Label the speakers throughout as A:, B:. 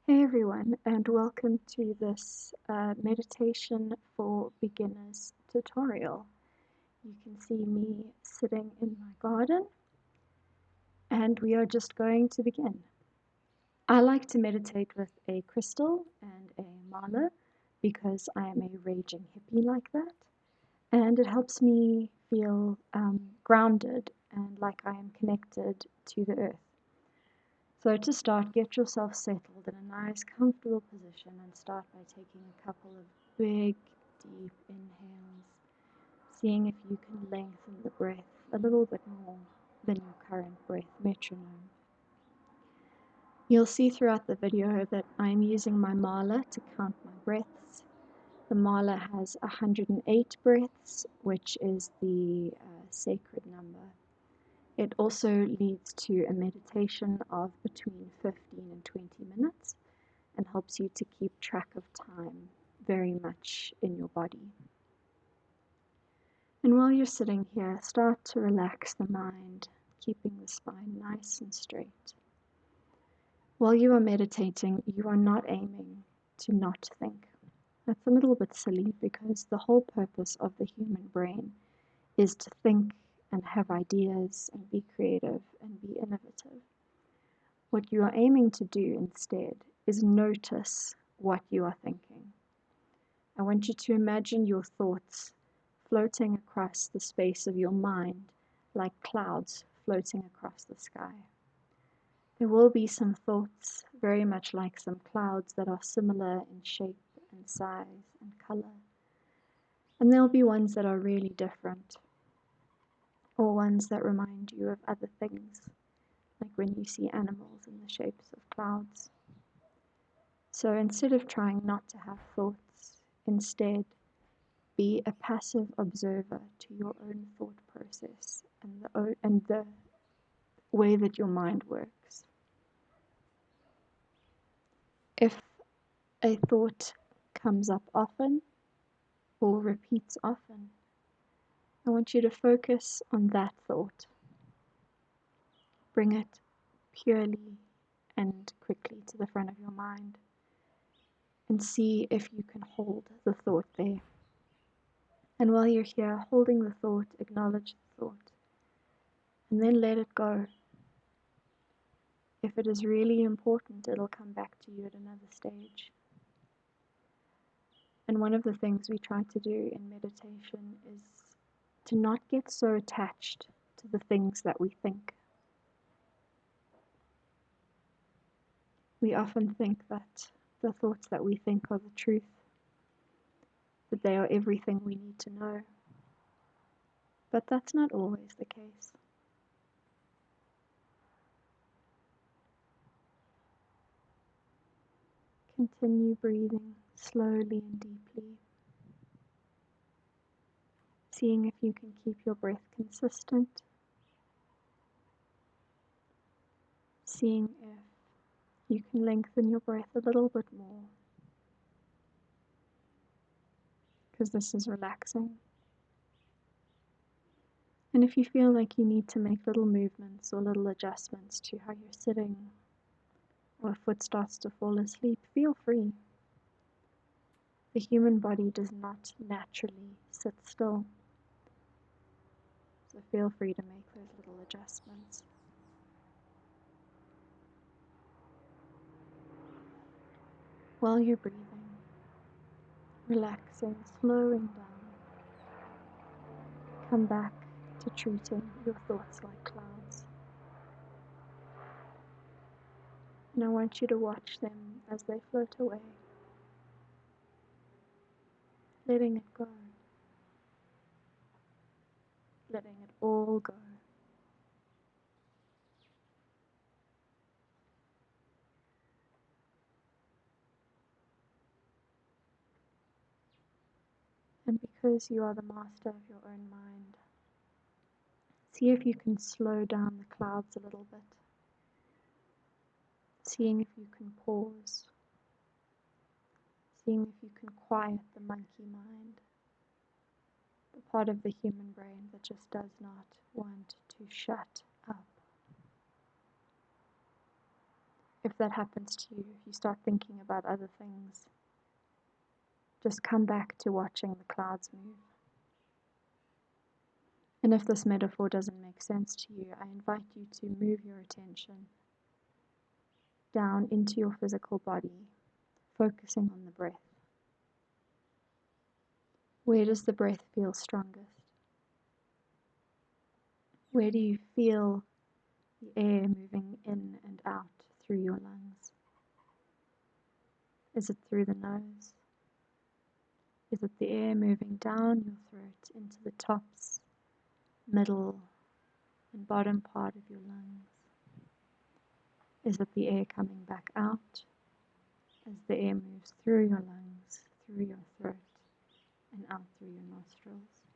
A: Hey everyone, and welcome to this meditation for beginners tutorial. You can see me sitting in my garden, and we are just going to begin. I like to meditate with a crystal and a mala because I am a raging hippie like that, and it helps me feel grounded and like I am connected to the earth. So to start, get yourself settled in a nice, comfortable position and start by taking a couple of big, deep inhales, seeing if you can lengthen the breath a little bit more than your current breath metronome. You'll see throughout the video that I'm using my mala to count my breaths. The mala has 108 breaths, which is the sacred number. It also leads to a meditation of between 15 and 20 minutes and helps you to keep track of time very much in your body. And while you're sitting here, start to relax the mind, keeping the spine nice and straight. While you are meditating, you are not aiming to not think. That's a little bit silly because the whole purpose of the human brain is to think and have ideas and be creative and be innovative. What you are aiming to do instead is notice what you are thinking. I want you to imagine your thoughts floating across the space of your mind like clouds floating across the sky. There will be some thoughts very much like some clouds that are similar in shape and size and color. And there'll be ones that are really different, or ones that remind you of other things, like when you see animals in the shapes of clouds. So instead of trying not to have thoughts, instead be a passive observer to your own thought process and the way that your mind works. If a thought comes up often or repeats often, I want you to focus on that thought. Bring it purely and quickly to the front of your mind and see if you can hold the thought there. And while you're here holding the thought, acknowledge the thought, and then let it go. If it is really important, it'll come back to you at another stage. And one of the things we try to do in meditation is to not get so attached to the things that we think. We often think that the thoughts that we think are the truth, that they are everything we need to know. But that's not always the case. Continue breathing slowly and deeply, seeing if you can keep your breath consistent, seeing if you can lengthen your breath a little bit more, because this is relaxing. And if you feel like you need to make little movements or little adjustments to how you're sitting, or a foot starts to fall asleep, feel free. The human body does not naturally sit still, so feel free to make those little adjustments. While you're breathing, relaxing, slowing down, come back to treating your thoughts like clouds. And I want you to watch them as they float away, letting it go, letting it all go. And because you are the master of your own mind, see if you can slow down the clouds a little bit, seeing if you can pause, seeing if you can quiet the monkey mind, the part of the human brain that just does not want to shut up. If that happens to you, if you start thinking about other things, just come back to watching the clouds move. And if this metaphor doesn't make sense to you, I invite you to move your attention down into your physical body, focusing on the breath. Where does the breath feel strongest? Where do you feel the air moving in and out through your lungs? Is it through the nose? Is it the air moving down your throat into the tops, middle, and bottom part of your lungs? Is it the air coming back out as the air moves through your lungs, through your throat, and out through your nostrils?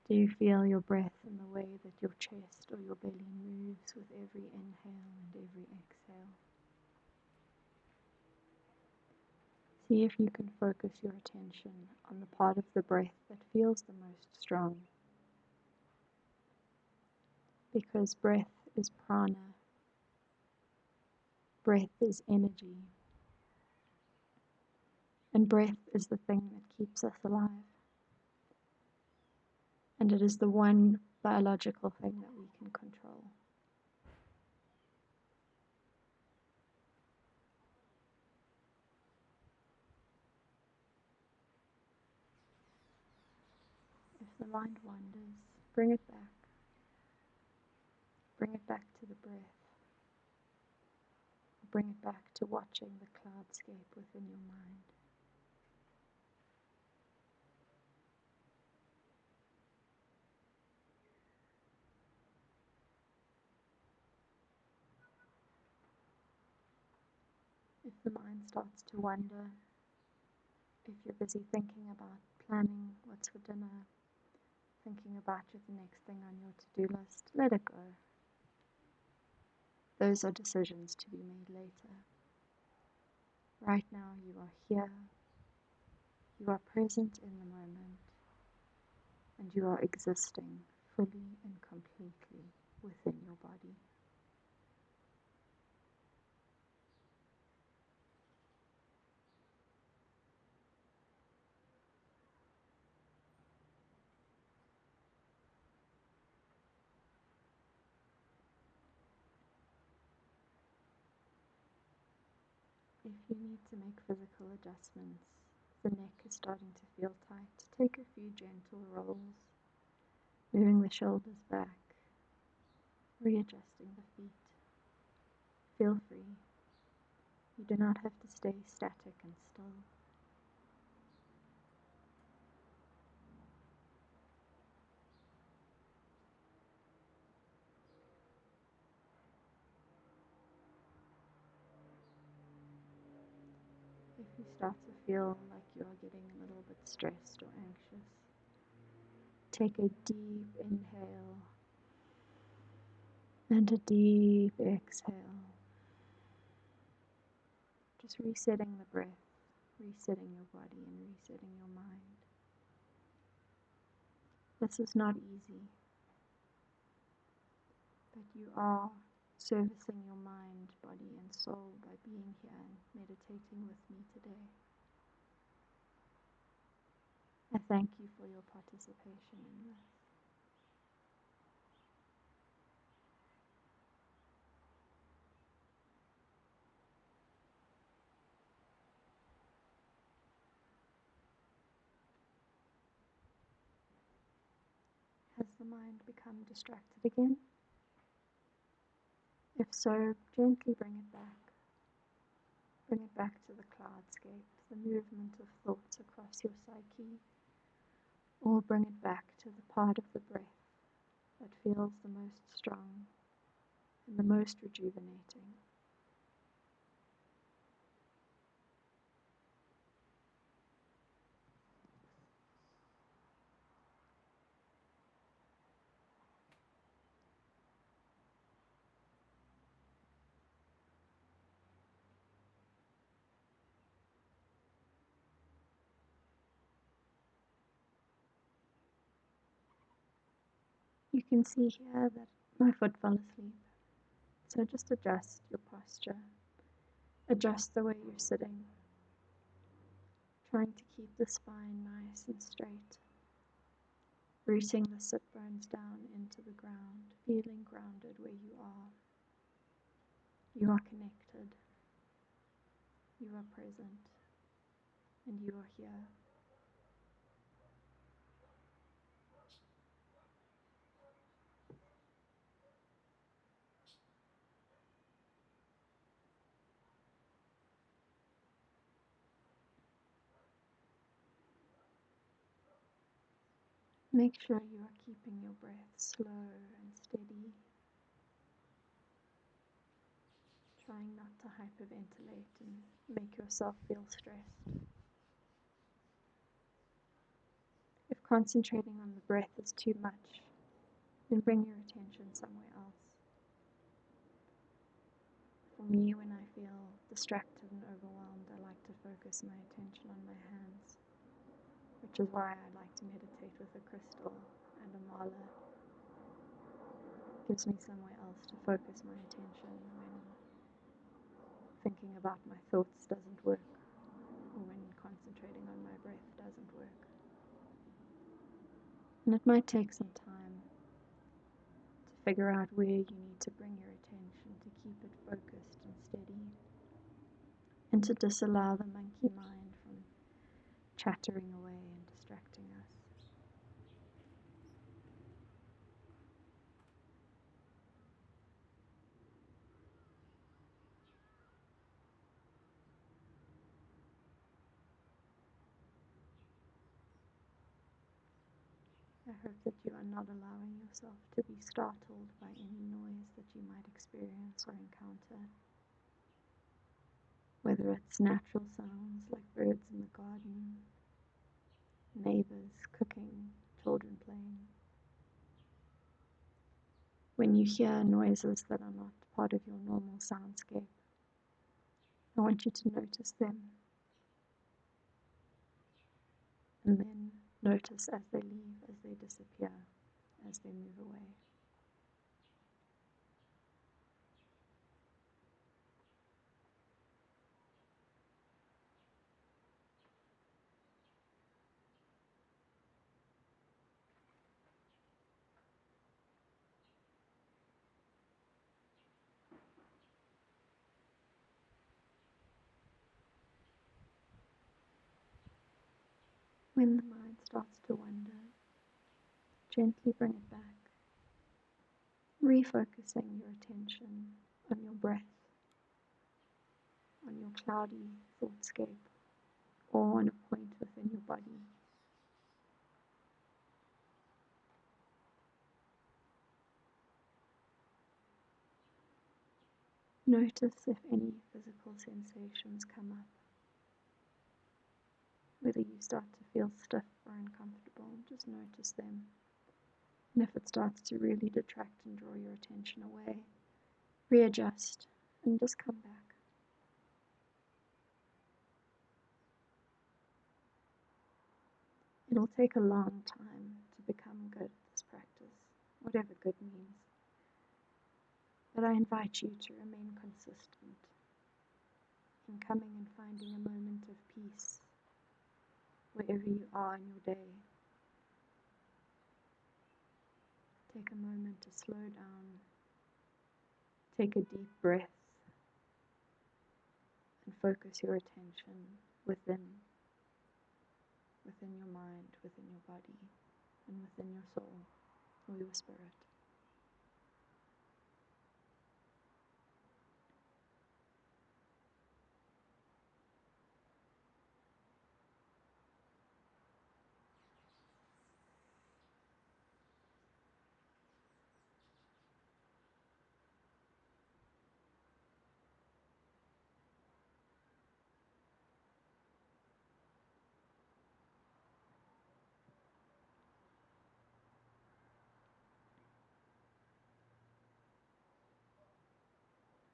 A: Do you feel your breath in the way that your chest or your belly moves with every inhale and every exhale? See if you can focus your attention on the part of the breath that feels the most strong. Because breath is prana. Breath is energy. And breath is the thing that keeps us alive. And it is the one biological thing that we can control. If the mind wanders, bring it back. Bring it back to the breath. Bring it back to watching the cloudscape within your mind. If the mind starts to wander, if you're busy thinking about planning what's for dinner, thinking about the next thing on your to-do list, let it go. Those are decisions to be made later. Right now you are here, you are present in the moment, and you are existing fully and completely within your body. If you need to make physical adjustments, the neck is starting to feel tight, take a few gentle rolls, moving the shoulders back, readjusting the feet. Feel free. You do not have to stay static and still. If you start to feel like you are getting a little bit stressed or anxious, take a deep inhale and a deep exhale. Just resetting the breath, resetting your body, and resetting your mind. This is not easy, but you are servicing your mind, body, and soul by being here and meditating with me today. I thank you for your participation in this. Has the mind become distracted again? If so, gently bring it back. Bring it back to the cloudscape, the movement of thoughts across your psyche, or bring it back to the part of the breath that feels the most strong and the most rejuvenating. You can see here that my foot fell asleep. So just adjust your posture, adjust the way you're sitting, trying to keep the spine nice and straight, rooting the sit bones down into the ground, feeling grounded where you are. You are connected, you are present, and you are here. Make sure you are keeping your breath slow and steady, trying not to hyperventilate and make yourself feel stressed. If concentrating on the breath is too much, then bring your attention somewhere else. For me, when I feel distracted and overwhelmed, I like to focus my attention on my hands, which is why I like to meditate with a crystal and a mala. It gives me somewhere else to focus my attention when thinking about my thoughts doesn't work, or when concentrating on my breath doesn't work. And it might take some time to figure out where you need to bring your attention to keep it focused and steady, and to disallow the monkey mind from chattering away and distracting us. I hope that you are not allowing yourself to be startled by any noise that you might experience or encounter, whether it's natural sounds like birds in the garden, neighbors cooking, children playing. When you hear noises that are not part of your normal soundscape, I want you to notice them, and then notice as they leave, as they disappear, as they move away. When the mind starts to wander, gently bring it back, refocusing your attention on your breath, on your cloudy thoughtscape, or on a point within your body. Notice if any physical sensations come up, whether you start to feel stiff or uncomfortable, just notice them. And if it starts to really detract and draw your attention away, readjust and just come back. It'll take a long time to become good at this practice, whatever good means. But I invite you to remain consistent in coming and finding a moment of peace wherever you are in your day. Take a moment to slow down, take a deep breath, and focus your attention within your mind, within your body, and within your soul or your spirit.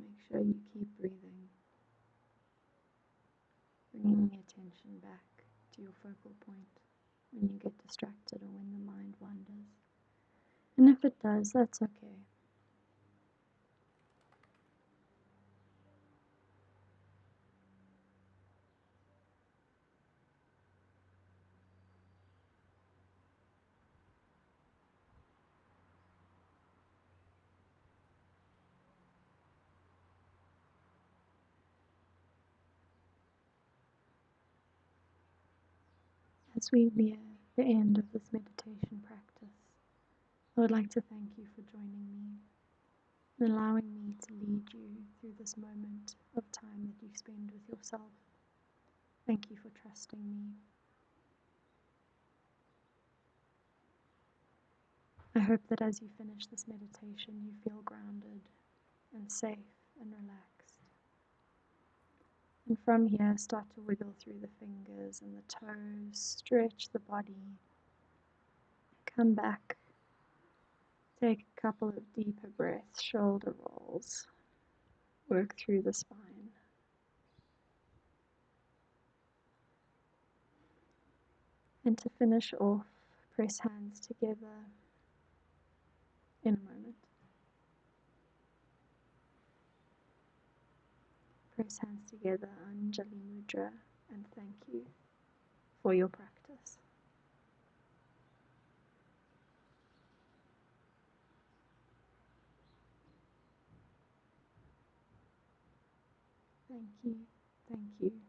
A: Make sure you keep breathing, bringing the attention back to your focal point when you get distracted or when the mind wanders. And if it does, that's okay. As we near the end of this meditation practice, I would like to thank you for joining me and allowing me to lead you through this moment of time that you spend with yourself. Thank you for trusting me. I hope that as you finish this meditation, you feel grounded and safe and relaxed. And from here, start to wiggle through the fingers and the toes, stretch the body, come back, take a couple of deeper breaths, shoulder rolls, work through the spine. And to finish off, press hands together in a moment. Press hands together, Anjali Mudra, and thank you for your practice. Thank you, thank you.